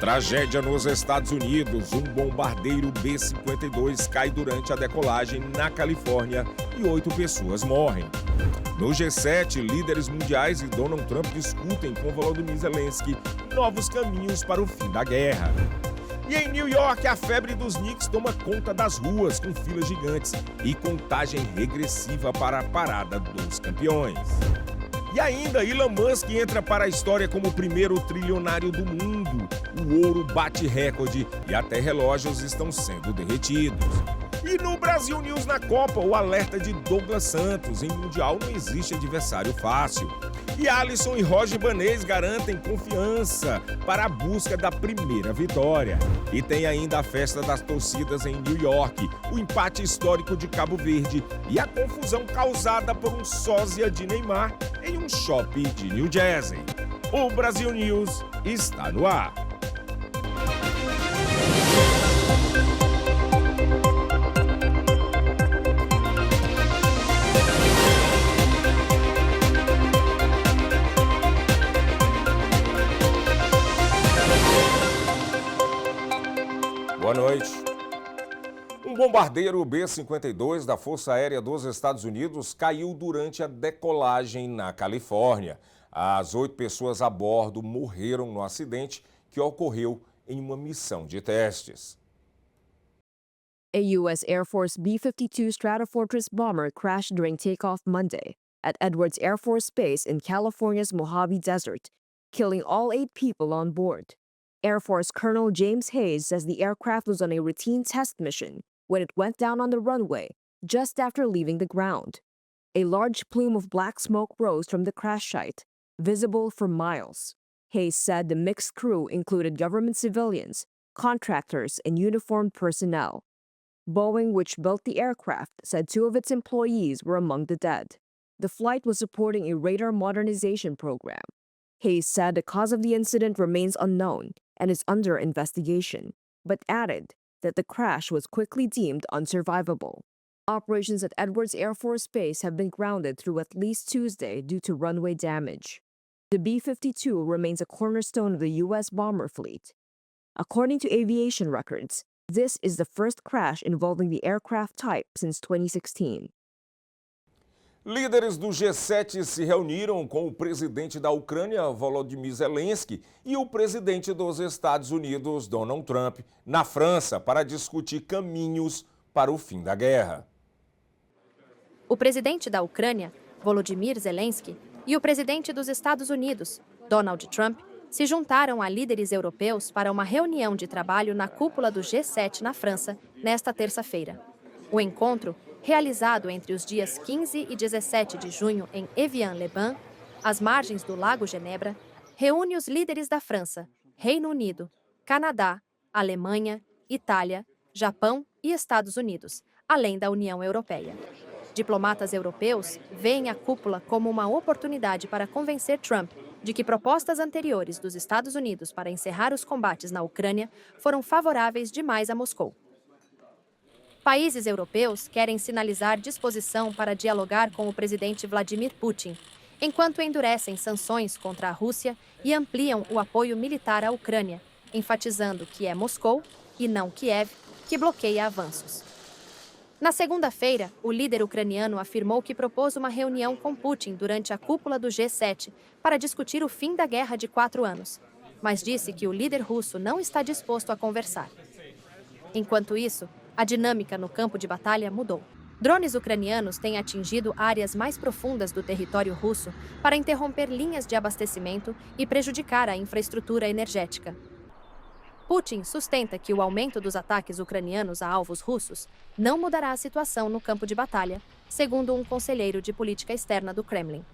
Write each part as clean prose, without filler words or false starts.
Tragédia nos Estados Unidos. Um bombardeiro B-52 cai durante a decolagem na Califórnia e 8 pessoas morrem. No G7, líderes mundiais e Donald Trump discutem com Volodymyr Zelensky novos caminhos para o fim da guerra. E em New York, a febre dos Knicks toma conta das ruas com filas gigantes e contagem regressiva para a parada dos campeões. E ainda, Elon Musk entra para a história como o primeiro trilionário do mundo. O ouro bate recorde e até relógios estão sendo derretidos. E no Brasil News na Copa, o alerta de Douglas Santos. Em Mundial não existe adversário fácil. E Alisson e Roger Banez garantem confiança para a busca da primeira vitória. E tem ainda a festa das torcidas em New York, o empate histórico de Cabo Verde e a confusão causada por um sósia de Neymar em um shopping de New Jersey. O Brasil News está no ar. Boa noite. Um bombardeiro B-52 da Força Aérea dos Estados Unidos caiu durante a decolagem na Califórnia. As 8 pessoas a bordo morreram no acidente que ocorreu em uma missão de testes. A U.S. Air Force B-52 Stratofortress bomber crashed during takeoff Monday at Edwards Air Force Base in California's Mojave Desert, killing all 8 people on board. Air Force Colonel James Hayes says the aircraft was on a routine test mission when it went down on the runway just after leaving the ground. A large plume of black smoke rose from the crash site, visible for miles. Hayes said the mixed crew included government civilians, contractors, and uniformed personnel. Boeing, which built the aircraft, said 2 of its employees were among the dead. The flight was supporting a radar modernization program. Hayes said the cause of the incident remains unknown and is under investigation, but added that the crash was quickly deemed unsurvivable. Operations at Edwards Air Force Base have been grounded through at least Tuesday due to runway damage. The B-52 remains a cornerstone of the U.S. bomber fleet. According to aviation records, this is the first crash involving the aircraft type since 2016. Líderes do G7 se reuniram com o presidente da Ucrânia, Volodymyr Zelensky, e o presidente dos Estados Unidos, Donald Trump, na França, para discutir caminhos para o fim da guerra. O presidente da Ucrânia, Volodymyr Zelensky, e o presidente dos Estados Unidos, Donald Trump, se juntaram a líderes europeus para uma reunião de trabalho na cúpula do G7 na França, nesta terça-feira. O encontro, realizado entre os dias 15 e 17 de junho em Evian-les-Bains, às margens do Lago Genebra, reúne os líderes da França, Reino Unido, Canadá, Alemanha, Itália, Japão e Estados Unidos, além da União Europeia. Diplomatas europeus veem a cúpula como uma oportunidade para convencer Trump de que propostas anteriores dos Estados Unidos para encerrar os combates na Ucrânia foram favoráveis demais a Moscou. Países europeus querem sinalizar disposição para dialogar com o presidente Vladimir Putin, enquanto endurecem sanções contra a Rússia e ampliam o apoio militar à Ucrânia, enfatizando que é Moscou, e não Kiev, que bloqueia avanços. Na segunda-feira, o líder ucraniano afirmou que propôs uma reunião com Putin durante a cúpula do G7 para discutir o fim da guerra de 4 anos, mas disse que o líder russo não está disposto a conversar. Enquanto isso, a dinâmica no campo de batalha mudou. Drones ucranianos têm atingido áreas mais profundas do território russo para interromper linhas de abastecimento e prejudicar a infraestrutura energética. Putin sustenta que o aumento dos ataques ucranianos a alvos russos não mudará a situação no campo de batalha, segundo um conselheiro de política externa do Kremlin.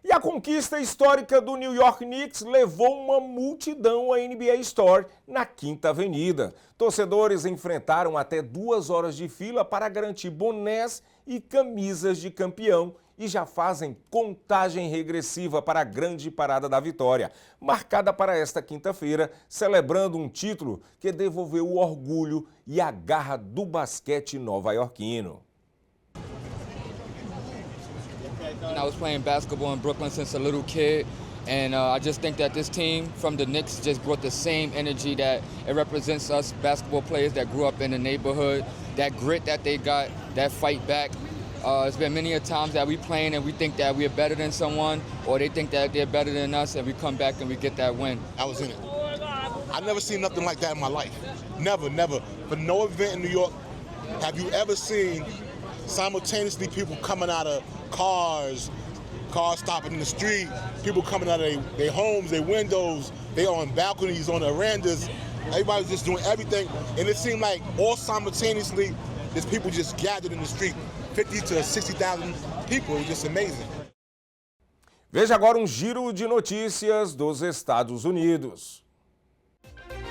E a conquista histórica do New York Knicks levou uma multidão à NBA Store na Quinta Avenida. Torcedores enfrentaram até 2 horas de fila para garantir bonés e camisas de campeão e já fazem contagem regressiva para a grande parada da vitória, marcada para esta quinta-feira, celebrando um título que devolveu o orgulho e a garra do basquete nova-iorquino. I was playing basketball in Brooklyn since a little kid, And I just think that this team from the Knicks just brought the same energy that it represents us basketball players that grew up in the neighborhood, that grit that they got, that fight back. It's been many a times that we playing and we think that we're better than someone, or they think that they're better than us, and we come back and we get that win. I was in it. I never seen nothing like that in my life. Never, never. For no event in New York, have you ever seen simultaneously people coming out of cars stopping in the street, people coming out of their homes, their windows, they on balconies, on the verandas. Everybody's just doing everything, and it seemed like all simultaneously, there's people just gathered in the street, 50 to 60,000 people. It was just amazing. Veja agora giro de notícias dos Estados Unidos.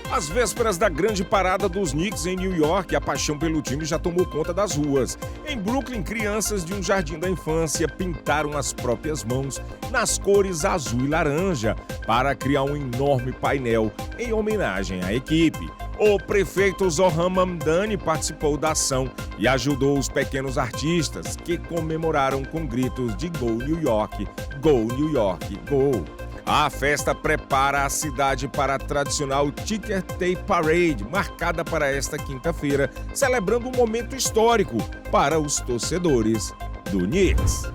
Às vésperas da grande parada dos Knicks em New York, a paixão pelo time já tomou conta das ruas. Em Brooklyn, crianças de um jardim da infância pintaram as próprias mãos nas cores azul e laranja para criar um enorme painel em homenagem à equipe. O prefeito Zohran Mamdani participou da ação e ajudou os pequenos artistas, que comemoraram com gritos de Go New York, Go New York, Go! A festa prepara a cidade para a tradicional Ticker Tape Parade, marcada para esta quinta-feira, celebrando um momento histórico para os torcedores do Knicks.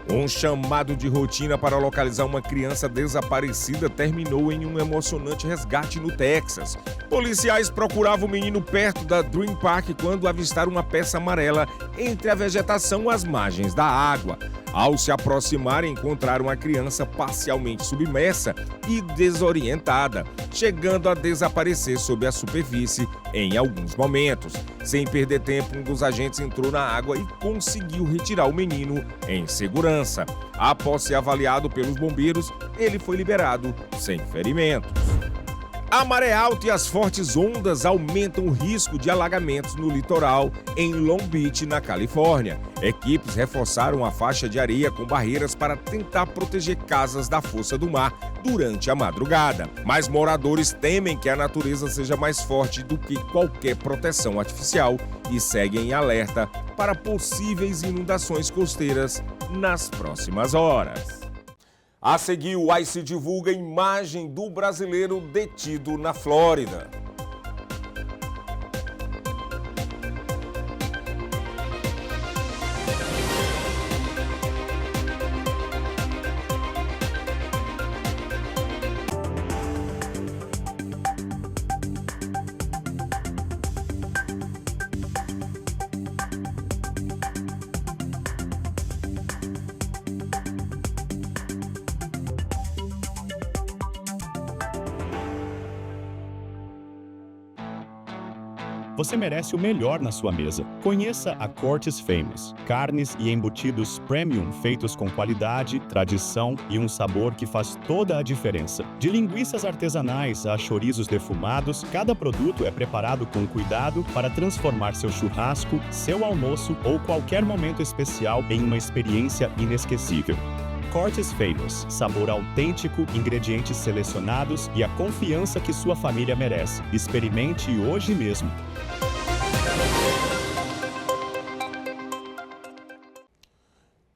Um chamado de rotina para localizar uma criança desaparecida terminou em um emocionante resgate no Texas. Policiais procuravam o menino perto da Dream Park quando avistaram uma peça amarela entre a vegetação às margens da água. Ao se aproximarem, encontraram a criança parcialmente submersa e desorientada, chegando a desaparecer sob a superfície em alguns momentos. Sem perder tempo, um dos agentes entrou na água e conseguiu retirar o menino em segurança. Após ser avaliado pelos bombeiros, ele foi liberado sem ferimentos. A maré alta e as fortes ondas aumentam o risco de alagamentos no litoral em Long Beach, na Califórnia. Equipes reforçaram a faixa de areia com barreiras para tentar proteger casas da força do mar durante a madrugada. Mas moradores temem que a natureza seja mais forte do que qualquer proteção artificial e seguem em alerta para possíveis inundações costeiras nas próximas horas. A seguir, o ICE divulga a imagem do brasileiro detido na Flórida. Você merece o melhor na sua mesa. Conheça a Cortes Famous. Carnes e embutidos premium feitos com qualidade, tradição e um sabor que faz toda a diferença. De linguiças artesanais a chorizos defumados, cada produto é preparado com cuidado para transformar seu churrasco, seu almoço ou qualquer momento especial em uma experiência inesquecível. Cortes Famous, sabor autêntico, ingredientes selecionados e a confiança que sua família merece. Experimente hoje mesmo.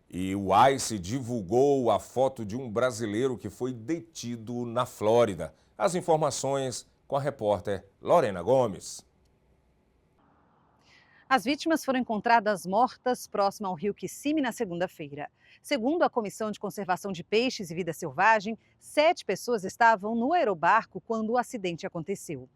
E o ICE divulgou a foto de um brasileiro que foi detido na Flórida. As informações com a repórter Lorena Gomes. As vítimas foram encontradas mortas próximo ao rio Kissimmee na segunda-feira. Segundo a Comissão de Conservação de Peixes e Vida Selvagem, 7 pessoas estavam no aerobarco quando o acidente aconteceu.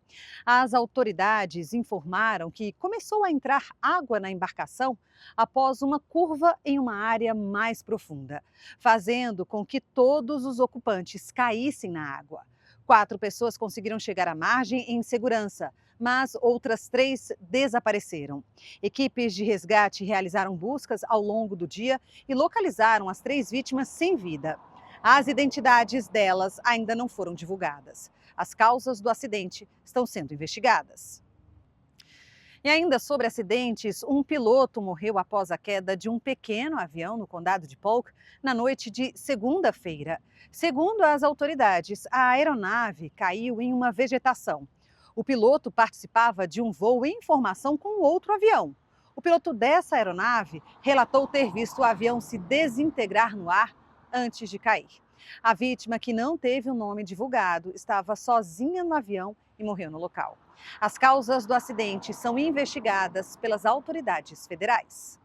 As autoridades informaram que começou a entrar água na embarcação após uma curva em uma área mais profunda, fazendo com que todos os ocupantes caíssem na água. 4 pessoas conseguiram chegar à margem em segurança, mas outras 3 desapareceram. Equipes de resgate realizaram buscas ao longo do dia e localizaram as 3 vítimas sem vida. As identidades delas ainda não foram divulgadas. As causas do acidente estão sendo investigadas. E ainda sobre acidentes, um piloto morreu após a queda de um pequeno avião no condado de Polk na noite de segunda-feira. Segundo as autoridades, a aeronave caiu em uma vegetação. O piloto participava de um voo em formação com outro avião. O piloto dessa aeronave relatou ter visto o avião se desintegrar no ar antes de cair. A vítima, que não teve o nome divulgado, estava sozinha no avião e morreu no local. As causas do acidente são investigadas pelas autoridades federais.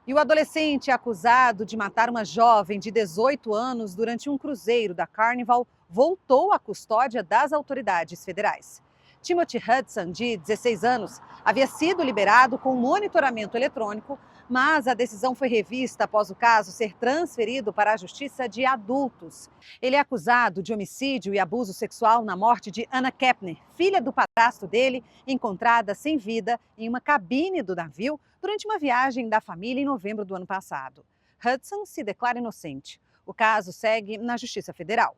E o adolescente acusado de matar uma jovem de 18 anos durante um cruzeiro da Carnival voltou à custódia das autoridades federais. Timothy Hudson, de 16 anos, havia sido liberado com monitoramento eletrônico, mas a decisão foi revista após o caso ser transferido para a Justiça de Adultos. Ele é acusado de homicídio e abuso sexual na morte de Anna Kepner, filha do padrasto dele, encontrada sem vida em uma cabine do navio durante uma viagem da família em novembro do ano passado. Hudson se declara inocente. O caso segue na Justiça Federal.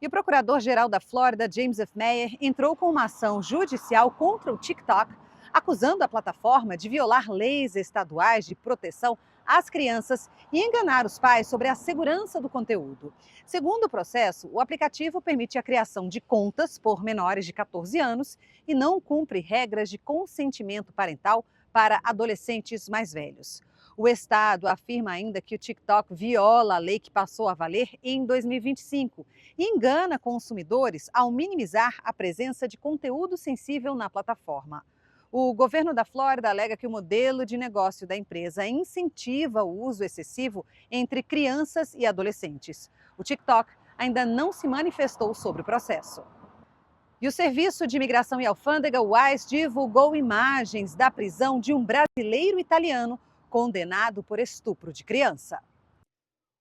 E o procurador-geral da Flórida, James F. Meyer, entrou com uma ação judicial contra o TikTok, acusando a plataforma de violar leis estaduais de proteção às crianças e enganar os pais sobre a segurança do conteúdo. Segundo o processo, o aplicativo permite a criação de contas por menores de 14 anos e não cumpre regras de consentimento parental para adolescentes mais velhos. O Estado afirma ainda que o TikTok viola a lei que passou a valer em 2025 e engana consumidores ao minimizar a presença de conteúdo sensível na plataforma. O governo da Flórida alega que o modelo de negócio da empresa incentiva o uso excessivo entre crianças e adolescentes. O TikTok ainda não se manifestou sobre o processo. E o Serviço de Imigração e Alfândega, o ICE, divulgou imagens da prisão de um brasileiro italiano condenado por estupro de criança.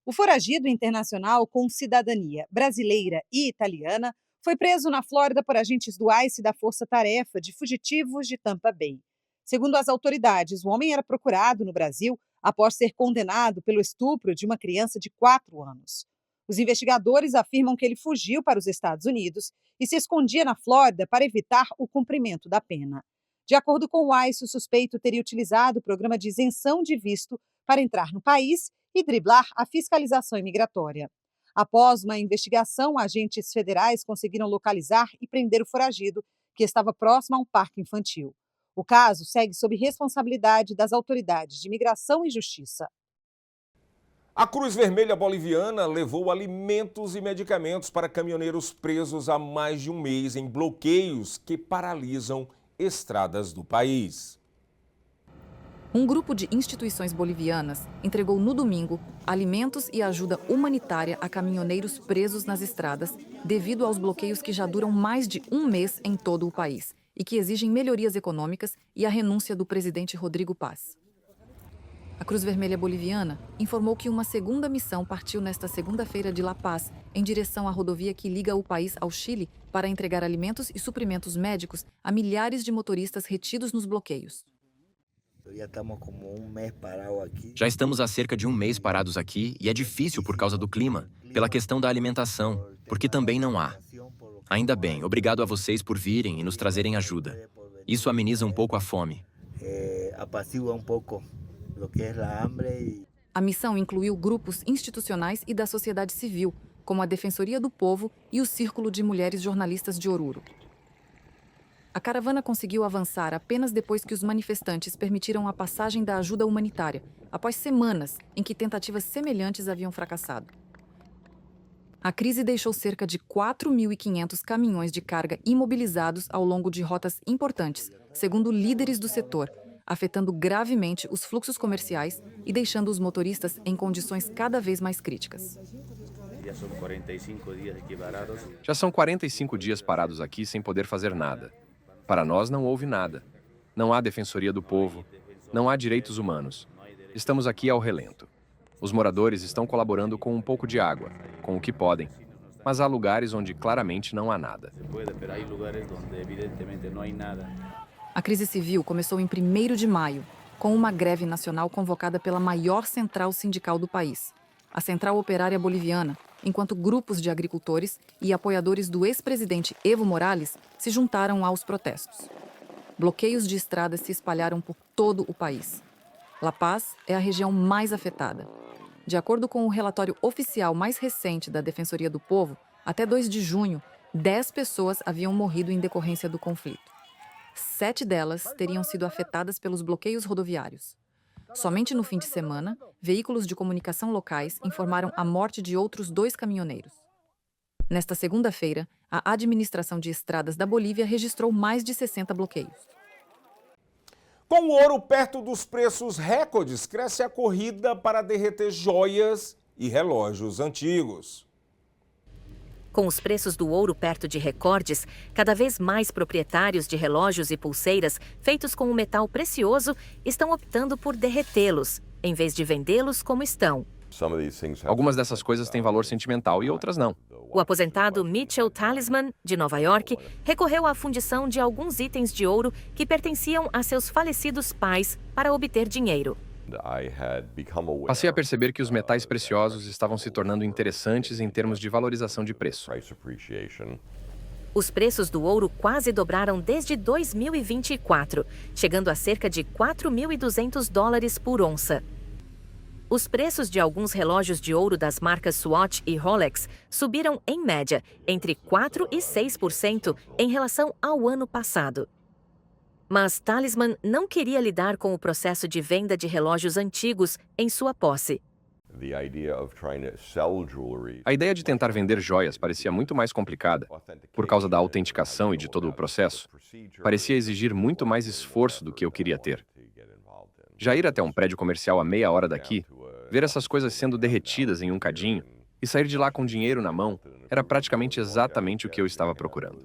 O foragido internacional com cidadania brasileira e italiana foi preso na Flórida por agentes do ICE da Força Tarefa de Fugitivos de Tampa Bay. Segundo as autoridades, o homem era procurado no Brasil após ser condenado pelo estupro de uma criança de 4 anos. Os investigadores afirmam que ele fugiu para os Estados Unidos e se escondia na Flórida para evitar o cumprimento da pena. De acordo com o ICE, o suspeito teria utilizado o programa de isenção de visto para entrar no país e driblar a fiscalização imigratória. Após uma investigação, agentes federais conseguiram localizar e prender o foragido, que estava próximo a um parque infantil. O caso segue sob responsabilidade das autoridades de Imigração e Justiça. A Cruz Vermelha Boliviana levou alimentos e medicamentos para caminhoneiros presos há mais de um mês em bloqueios que paralisam estradas do país. Um grupo de instituições bolivianas entregou no domingo alimentos e ajuda humanitária a caminhoneiros presos nas estradas devido aos bloqueios que já duram mais de um mês em todo o país e que exigem melhorias econômicas e a renúncia do presidente Rodrigo Paz. A Cruz Vermelha Boliviana informou que uma segunda missão partiu nesta segunda-feira de La Paz em direção à rodovia que liga o país ao Chile para entregar alimentos e suprimentos médicos a milhares de motoristas retidos nos bloqueios. Já estamos há cerca de um mês parados aqui e é difícil por causa do clima, pela questão da alimentação, porque também não há. Ainda bem, obrigado a vocês por virem e nos trazerem ajuda. Isso ameniza um pouco a fome. A missão incluiu grupos institucionais e da sociedade civil, como a Defensoria do Povo e o Círculo de Mulheres Jornalistas de Oruro. A caravana conseguiu avançar apenas depois que os manifestantes permitiram a passagem da ajuda humanitária, após semanas em que tentativas semelhantes haviam fracassado. A crise deixou cerca de 4.500 caminhões de carga imobilizados ao longo de rotas importantes, segundo líderes do setor, afetando gravemente os fluxos comerciais e deixando os motoristas em condições cada vez mais críticas. Já são 45 dias parados aqui sem poder fazer nada. Para nós não houve nada. Não há Defensoria do Povo, não há direitos humanos. Estamos aqui ao relento. Os moradores estão colaborando com um pouco de água, com o que podem, mas há lugares onde claramente não há nada. A crise civil começou em 1º de maio, com uma greve nacional convocada pela maior central sindical do país, a Central Operária Boliviana, enquanto grupos de agricultores e apoiadores do ex-presidente Evo Morales se juntaram aos protestos. Bloqueios de estradas se espalharam por todo o país. La Paz é a região mais afetada. De acordo com o relatório oficial mais recente da Defensoria do Povo, até 2 de junho, 10 pessoas haviam morrido em decorrência do conflito. 7 delas teriam sido afetadas pelos bloqueios rodoviários. Somente no fim de semana, veículos de comunicação locais informaram a morte de outros 2 caminhoneiros. Nesta segunda-feira, a administração de estradas da Bolívia registrou mais de 60 bloqueios. Com o ouro perto dos preços recordes, cresce a corrida para derreter joias e relógios antigos. Com os preços do ouro perto de recordes, cada vez mais proprietários de relógios e pulseiras feitos com o metal precioso estão optando por derretê-los, em vez de vendê-los como estão. Algumas dessas coisas têm valor sentimental e outras não. O aposentado Mitchell Talisman, de Nova York, recorreu à fundição de alguns itens de ouro que pertenciam a seus falecidos pais para obter dinheiro. Passei a perceber que os metais preciosos estavam se tornando interessantes em termos de valorização de preço. Os preços do ouro quase dobraram desde 2024, chegando a cerca de $4.200 por onça. Os preços de alguns relógios de ouro das marcas Swatch e Rolex subiram, em média, entre 4% e 6% em relação ao ano passado. Mas Talisman não queria lidar com o processo de venda de relógios antigos em sua posse. A ideia de tentar vender joias parecia muito mais complicada, por causa da autenticação e de todo o processo. Parecia exigir muito mais esforço do que eu queria ter. Já ir até um prédio comercial a meia hora daqui, ver essas coisas sendo derretidas em um cadinho e sair de lá com dinheiro na mão era praticamente exatamente o que eu estava procurando.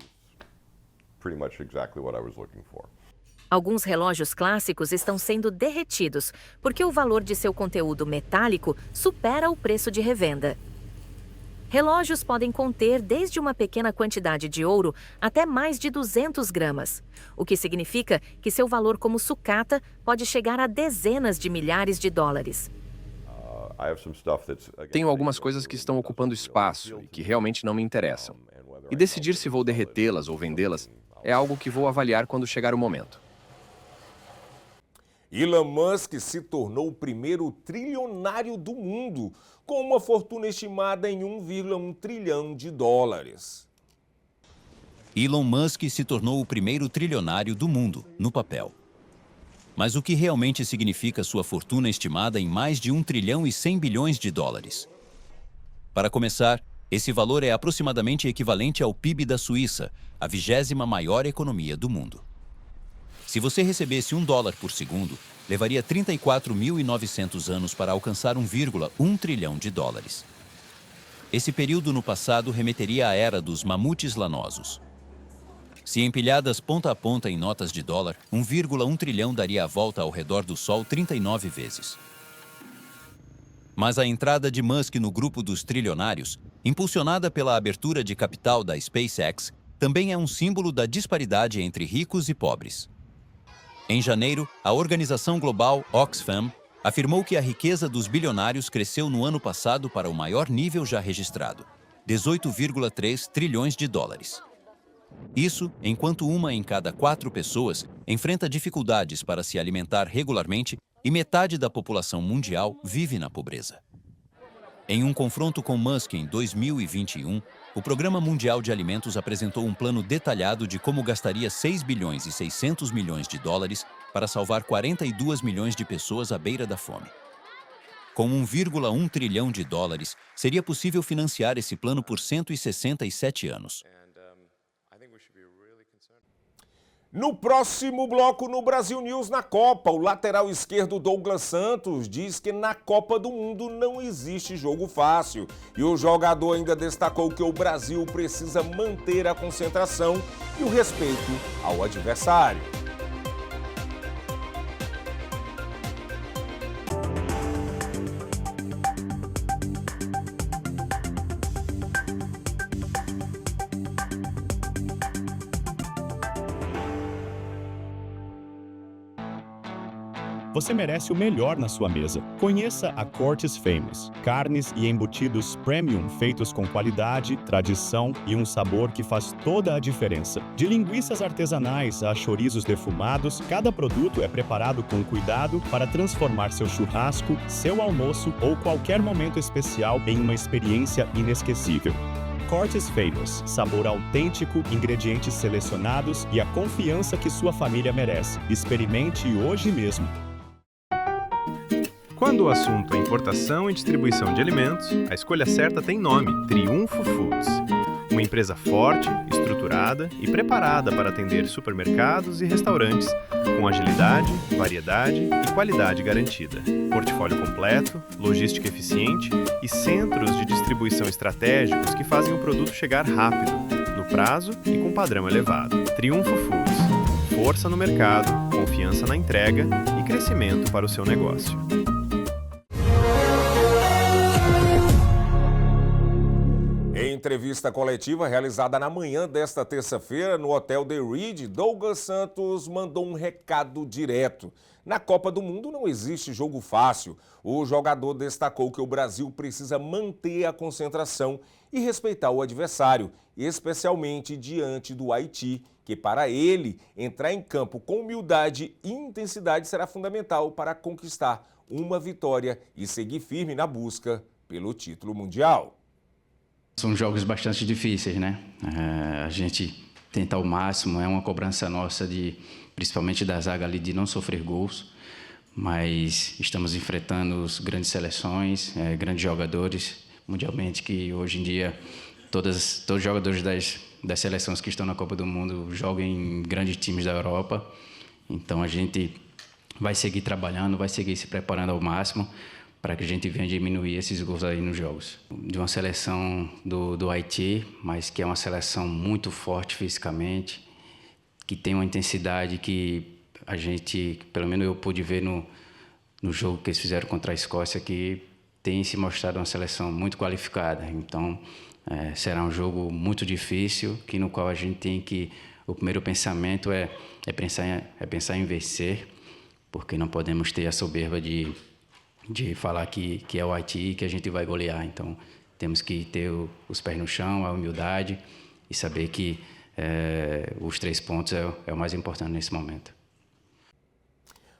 Alguns relógios clássicos estão sendo derretidos porque o valor de seu conteúdo metálico supera o preço de revenda. Relógios podem conter desde uma pequena quantidade de ouro até mais de 200 gramas, o que significa que seu valor como sucata pode chegar a dezenas de milhares de dólares. Tenho algumas coisas que estão ocupando espaço e que realmente não me interessam. E decidir se vou derretê-las ou vendê-las é algo que vou avaliar quando chegar o momento. Elon Musk se tornou o primeiro trilionário do mundo, com uma fortuna estimada em 1,1 trilhão de dólares. Elon Musk se tornou o primeiro trilionário do mundo, no papel. Mas o que realmente significa sua fortuna estimada em mais de 1 trilhão e 100 bilhões de dólares? Para começar, esse valor é aproximadamente equivalente ao PIB da Suíça, a 20ª maior economia do mundo. Se você recebesse $1 por segundo, levaria 34.900 anos para alcançar 1,1 trilhão de dólares. Esse período no passado remeteria à era dos mamutes lanosos. Se empilhadas ponta a ponta em notas de dólar, 1,1 trilhão daria a volta ao redor do Sol 39 vezes. Mas a entrada de Musk no grupo dos trilionários, impulsionada pela abertura de capital da SpaceX, também é um símbolo da disparidade entre ricos e pobres. Em janeiro, a organização global Oxfam afirmou que a riqueza dos bilionários cresceu no ano passado para o maior nível já registrado, 18,3 trilhões de dólares. Isso enquanto 1 em cada 4 pessoas enfrenta dificuldades para se alimentar regularmente e metade da população mundial vive na pobreza. Em um confronto com Musk em 2021, o Programa Mundial de Alimentos apresentou um plano detalhado de como gastaria 6 bilhões e 600 milhões de dólares para salvar 42 milhões de pessoas à beira da fome. Com 1,1 trilhão de dólares, seria possível financiar esse plano por 167 anos. No próximo bloco no Brasil News na Copa, o lateral esquerdo Douglas Santos diz que na Copa do Mundo não existe jogo fácil. E o jogador ainda destacou que o Brasil precisa manter a concentração e o respeito ao adversário. Você merece o melhor na sua mesa. Conheça a Cortes Famous. Carnes e embutidos premium feitos com qualidade, tradição e um sabor que faz toda a diferença. De linguiças artesanais a chorizos defumados, cada produto é preparado com cuidado para transformar seu churrasco, seu almoço ou qualquer momento especial em uma experiência inesquecível. Cortes Famous, sabor autêntico, ingredientes selecionados e a confiança que sua família merece. Experimente hoje mesmo. Quando o assunto é importação e distribuição de alimentos, a escolha certa tem nome: Triunfo Foods. Uma empresa forte, estruturada e preparada para atender supermercados e restaurantes com agilidade, variedade e qualidade garantida. Portfólio completo, logística eficiente e centros de distribuição estratégicos que fazem o produto chegar rápido, no prazo e com padrão elevado. Triunfo Foods. Força no mercado, confiança na entrega e crescimento para o seu negócio. Em entrevista coletiva realizada na manhã desta terça-feira no Hotel The Reed, Douglas Santos mandou um recado direto. Na Copa do Mundo não existe jogo fácil. O jogador destacou que o Brasil precisa manter a concentração e respeitar o adversário, especialmente diante do Haiti, que para ele entrar em campo com humildade e intensidade será fundamental para conquistar uma vitória e seguir firme na busca pelo título mundial. São jogos bastante difíceis, né? A gente tenta ao máximo, é uma cobrança nossa, principalmente da zaga ali, de não sofrer gols, mas estamos enfrentando grandes seleções, grandes jogadores mundialmente, que hoje em dia todos os jogadores das seleções que estão na Copa do Mundo jogam em grandes times da Europa. Então a gente vai seguir trabalhando, vai seguir se preparando ao máximo para que a gente venha diminuir esses gols aí nos jogos. De uma seleção do Haiti, mas que é uma seleção muito forte fisicamente, que tem uma intensidade que a gente, pelo menos eu pude ver no jogo que eles fizeram contra a Escócia, que tem se mostrado uma seleção muito qualificada. Então, será um jogo muito difícil, no qual a gente tem que... O primeiro pensamento é pensar em vencer, porque não podemos ter a soberba de falar que é o Haiti e que a gente vai golear. Então, temos que ter os pés no chão, a humildade e saber que os 3 pontos é o mais importante nesse momento.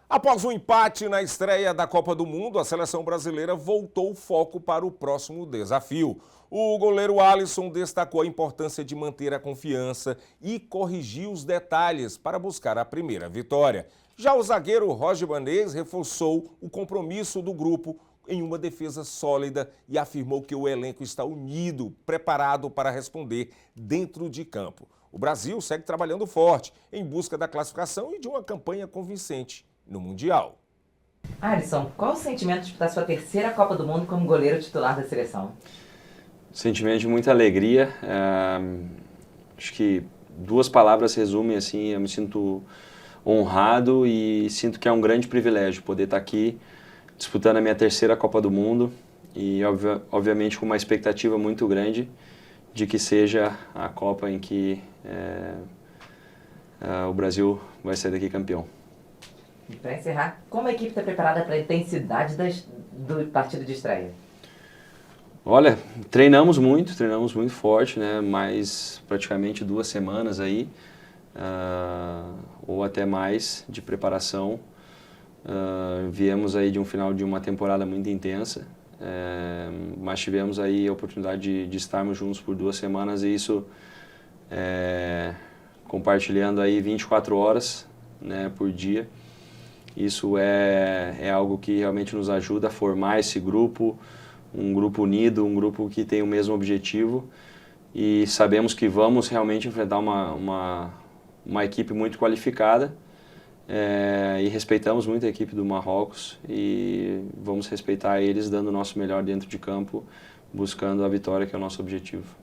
Após um empate na estreia da Copa do Mundo, a seleção brasileira voltou o foco para o próximo desafio. O goleiro Alisson destacou a importância de manter a confiança e corrigir os detalhes para buscar a primeira vitória. Já o zagueiro Roger Banez reforçou o compromisso do grupo em uma defesa sólida e afirmou que o elenco está unido, preparado para responder dentro de campo. O Brasil segue trabalhando forte em busca da classificação e de uma campanha convincente no Mundial. Alisson, qual o sentimento de disputar sua terceira Copa do Mundo como goleiro titular da seleção? Sentimento de muita alegria. Acho que 2 palavras resumem assim, eu me sinto honrado e sinto que é um grande privilégio poder estar aqui disputando a minha terceira Copa do Mundo e obviamente com uma expectativa muito grande de que seja a Copa em que o Brasil vai sair daqui campeão. E para encerrar, como a equipe está preparada para a intensidade do partido de estreia? Olha, treinamos muito forte, né? Mais praticamente 2 semanas aí, ou até mais de preparação. Viemos aí de um final de uma temporada muito intensa, mas tivemos aí a oportunidade de estarmos juntos por 2 semanas e isso compartilhando aí 24 horas, né, por dia. Isso é algo que realmente nos ajuda a formar esse grupo, um grupo unido, um grupo que tem o mesmo objetivo e sabemos que vamos realmente enfrentar uma equipe muito qualificada e respeitamos muito a equipe do Marrocos e vamos respeitar eles dando o nosso melhor dentro de campo, buscando a vitória que é o nosso objetivo.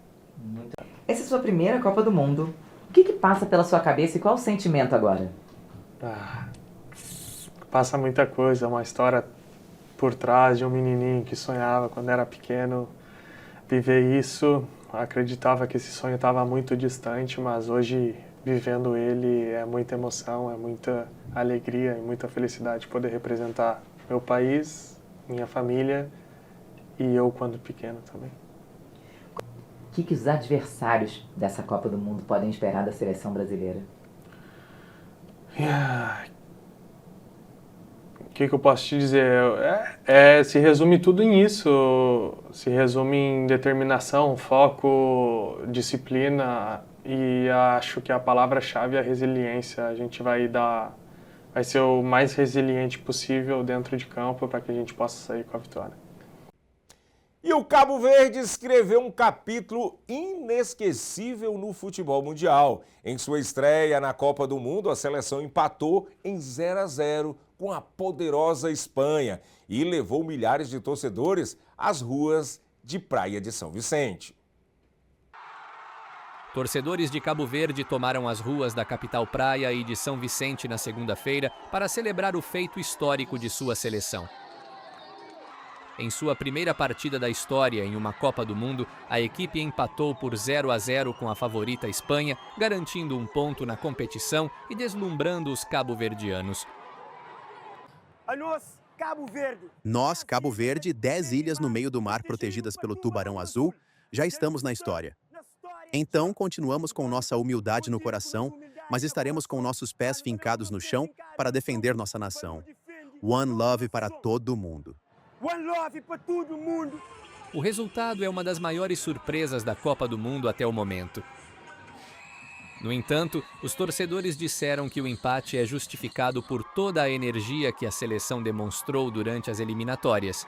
Essa é a sua primeira Copa do Mundo. O que passa pela sua cabeça e qual o sentimento agora? Passa muita coisa, uma história por trás de um menininho que sonhava quando era pequeno. Viver isso, acreditava que esse sonho estava muito distante, mas hoje, vivendo ele, é muita emoção, é muita alegria e muita felicidade poder representar meu país, minha família e eu quando pequeno também. O que os adversários dessa Copa do Mundo podem esperar da seleção brasileira? O que eu posso te dizer? Se resume tudo nisso, se resume em determinação, foco, disciplina e acho que a palavra-chave é a resiliência. A gente vai dar vai ser o mais resiliente possível dentro de campo para que a gente possa sair com a vitória. E o Cabo Verde escreveu um capítulo inesquecível no futebol mundial. Em sua estreia na Copa do Mundo, a seleção empatou em 0-0 com a poderosa Espanha e levou milhares de torcedores às ruas de Praia de São Vicente. Torcedores de Cabo Verde tomaram as ruas da capital Praia e de São Vicente na segunda-feira para celebrar o feito histórico de sua seleção. Em sua primeira partida da história em uma Copa do Mundo, a equipe empatou por 0-0 com a favorita Espanha, garantindo um ponto na competição e deslumbrando os cabo-verdianos. Nós, Cabo Verde, 10 ilhas no meio do mar protegidas pelo tubarão azul, já estamos na história. Então, continuamos com nossa humildade no coração, mas estaremos com nossos pés fincados no chão para defender nossa nação. One Love para todo mundo. One Love para todo mundo! O resultado é uma das maiores surpresas da Copa do Mundo até o momento. No entanto, os torcedores disseram que o empate é justificado por toda a energia que a seleção demonstrou durante as eliminatórias.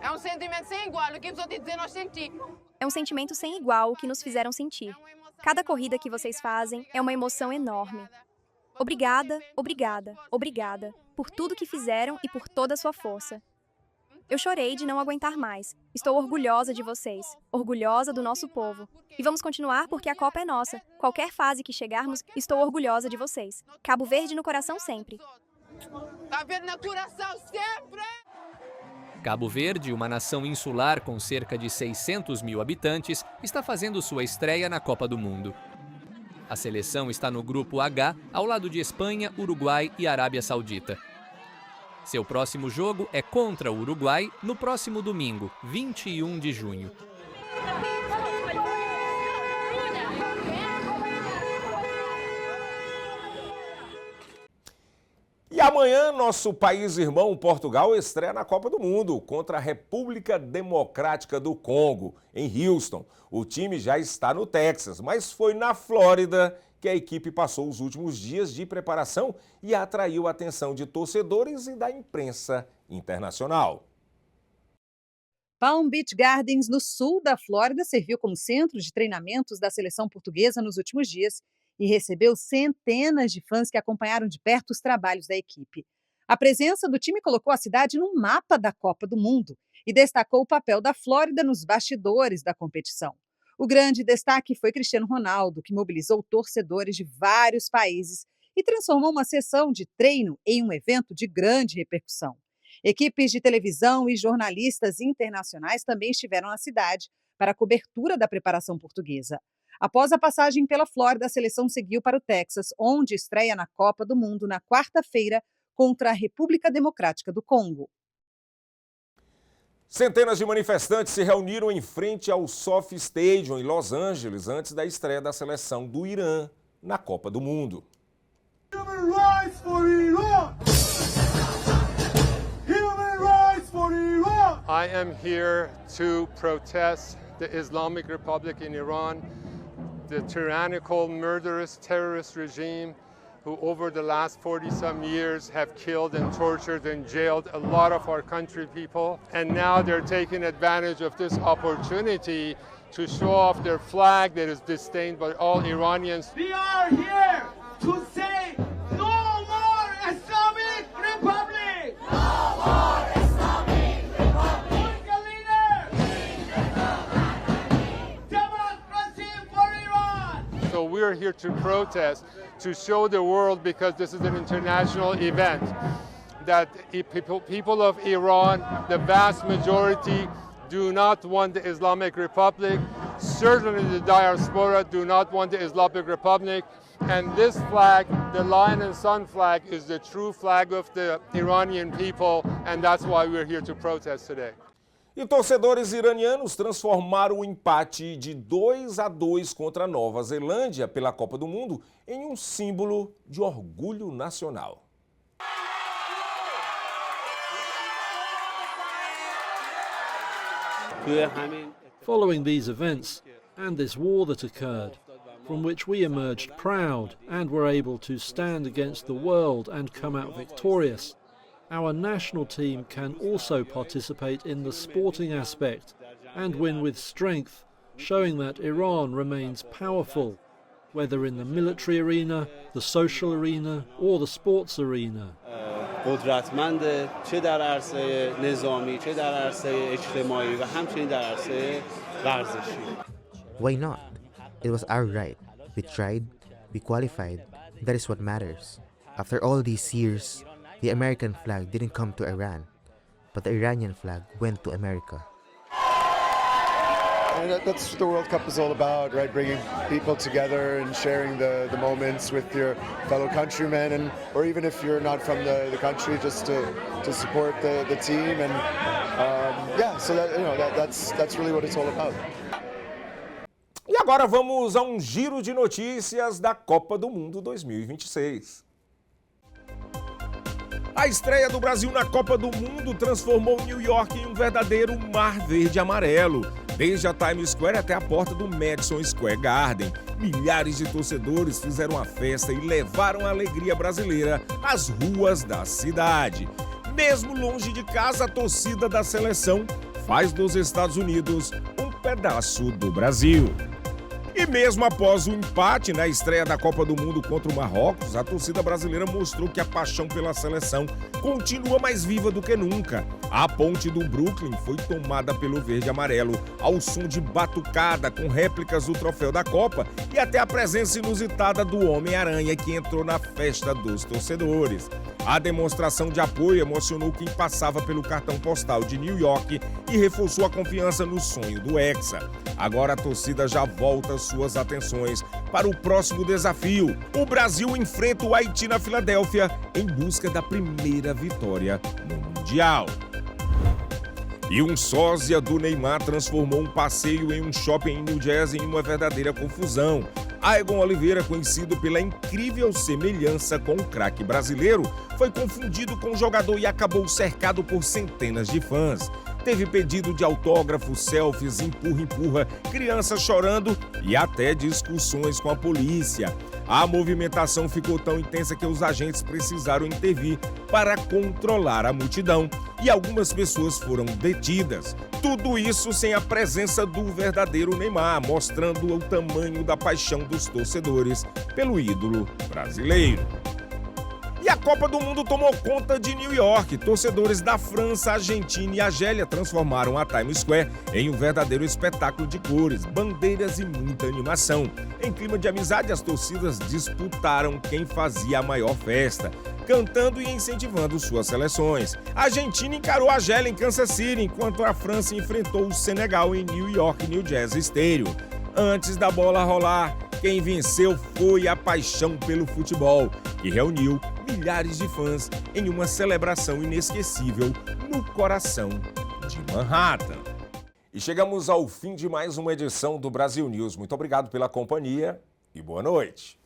É um sentimento sem igual, o que os outros dizem nós sentimos. É um sentimento sem igual o que nos fizeram sentir. Cada corrida que vocês fazem é uma emoção enorme. Obrigada, obrigada, obrigada por tudo que fizeram e por toda a sua força. Eu chorei de não aguentar mais. Estou orgulhosa de vocês, orgulhosa do nosso povo. E vamos continuar porque a Copa é nossa. Qualquer fase que chegarmos, estou orgulhosa de vocês. Cabo Verde no coração sempre. Cabo Verde no coração sempre! Cabo Verde, uma nação insular com cerca de 600 mil habitantes, está fazendo sua estreia na Copa do Mundo. A seleção está no grupo H, ao lado de Espanha, Uruguai e Arábia Saudita. Seu próximo jogo é contra o Uruguai no próximo domingo, 21 de junho. E amanhã, nosso país irmão Portugal estreia na Copa do Mundo contra a República Democrática do Congo, em Houston. O time já está no Texas, mas foi na Flórida que a equipe passou os últimos dias de preparação e atraiu a atenção de torcedores e da imprensa internacional. Palm Beach Gardens, no sul da Flórida, serviu como centro de treinamentos da seleção portuguesa nos últimos dias e recebeu centenas de fãs que acompanharam de perto os trabalhos da equipe. A presença do time colocou a cidade no mapa da Copa do Mundo e destacou o papel da Flórida nos bastidores da competição. O grande destaque foi Cristiano Ronaldo, que mobilizou torcedores de vários países e transformou uma sessão de treino em um evento de grande repercussão. Equipes de televisão e jornalistas internacionais também estiveram na cidade para a cobertura da preparação portuguesa. Após a passagem pela Flórida, a seleção seguiu para o Texas, onde estreia na Copa do Mundo na quarta-feira contra a República Democrática do Congo. Centenas de manifestantes se reuniram em frente ao SoFi Stadium, em Los Angeles, antes da estreia da seleção do Irã na Copa do Mundo. Human rights for Iran! Human rights for Iran! I am here to protest the Islamic Republic in Iran, the tyrannical, murderous terrorist regime who over the last 40-some years have killed and tortured and jailed a lot of our country people. And now they're taking advantage of this opportunity to show off their flag that is disdained by all Iranians. We are here to say no more Islamic Republic! No more Islamic Republic! Democracy for Iran! So we're here to protest, to show the world, because this is an international event, that people of Iran, the vast majority, do not want the Islamic Republic. Certainly the diaspora do not want the Islamic Republic. And this flag, the Lion and Sun flag, is the true flag of the Iranian people, and that's why we're here to protest today. E torcedores iranianos transformaram o empate de 2-2 contra a Nova Zelândia pela Copa do Mundo em um símbolo de orgulho nacional. Following these events and this war that occurred, from which we emerged proud and were able to stand against the world and come out victorious. Our national team can also participate in the sporting aspect and win with strength, showing that Iran remains powerful, whether in the military arena, the social arena, or the sports arena. قدرتمند چه در عرصه نظامی چه در عرصه اجتماعی و همچنین در عرصه ورزشی. Why not? It was our right. We tried, we qualified. That is what matters. After all these years, the American flag didn't come to Iran, but the Iranian flag went to America. And that's what the World Cup is all about, right? Bringing people together and sharing the moments with your fellow countrymen, and or even if you're not from the country, just to support the team. And so that's really what it's all about. E agora vamos a um giro de notícias da Copa do Mundo 2026. A estreia do Brasil na Copa do Mundo transformou New York em um verdadeiro mar verde e amarelo. Desde a Times Square até a porta do Madison Square Garden, milhares de torcedores fizeram a festa e levaram a alegria brasileira às ruas da cidade. Mesmo longe de casa, a torcida da seleção faz dos Estados Unidos um pedaço do Brasil. E mesmo após o empate na estreia da Copa do Mundo contra o Marrocos, a torcida brasileira mostrou que a paixão pela seleção continua mais viva do que nunca. A ponte do Brooklyn foi tomada pelo verde e amarelo ao som de batucada com réplicas do troféu da Copa e até a presença inusitada do Homem-Aranha que entrou na festa dos torcedores. A demonstração de apoio emocionou quem passava pelo cartão postal de New York e reforçou a confiança no sonho do Hexa. Agora a torcida já volta suas atenções para o próximo desafio. O Brasil enfrenta o Haiti na Filadélfia em busca da primeira vitória no Mundial. E um sósia do Neymar transformou um passeio em um shopping em New Jersey em uma verdadeira confusão. Aigon Oliveira, conhecido pela incrível semelhança com o craque brasileiro, foi confundido com o jogador e acabou cercado por centenas de fãs. Teve pedido de autógrafos, selfies, empurra-empurra, crianças chorando e até discussões com a polícia. A movimentação ficou tão intensa que os agentes precisaram intervir para controlar a multidão e algumas pessoas foram detidas. Tudo isso sem a presença do verdadeiro Neymar, mostrando o tamanho da paixão dos torcedores pelo ídolo brasileiro. E a Copa do Mundo tomou conta de New York. Torcedores da França, Argentina e Argélia transformaram a Times Square em um verdadeiro espetáculo de cores, bandeiras e muita animação. Em clima de amizade, as torcidas disputaram quem fazia a maior festa, cantando e incentivando suas seleções. A Argentina encarou a Argélia em Kansas City, enquanto a França enfrentou o Senegal em New York, New Jersey Stadium. Antes da bola rolar, quem venceu foi a paixão pelo futebol, que reuniu milhares de fãs em uma celebração inesquecível no coração de Manhattan. E chegamos ao fim de mais uma edição do Brasil News. Muito obrigado pela companhia e boa noite.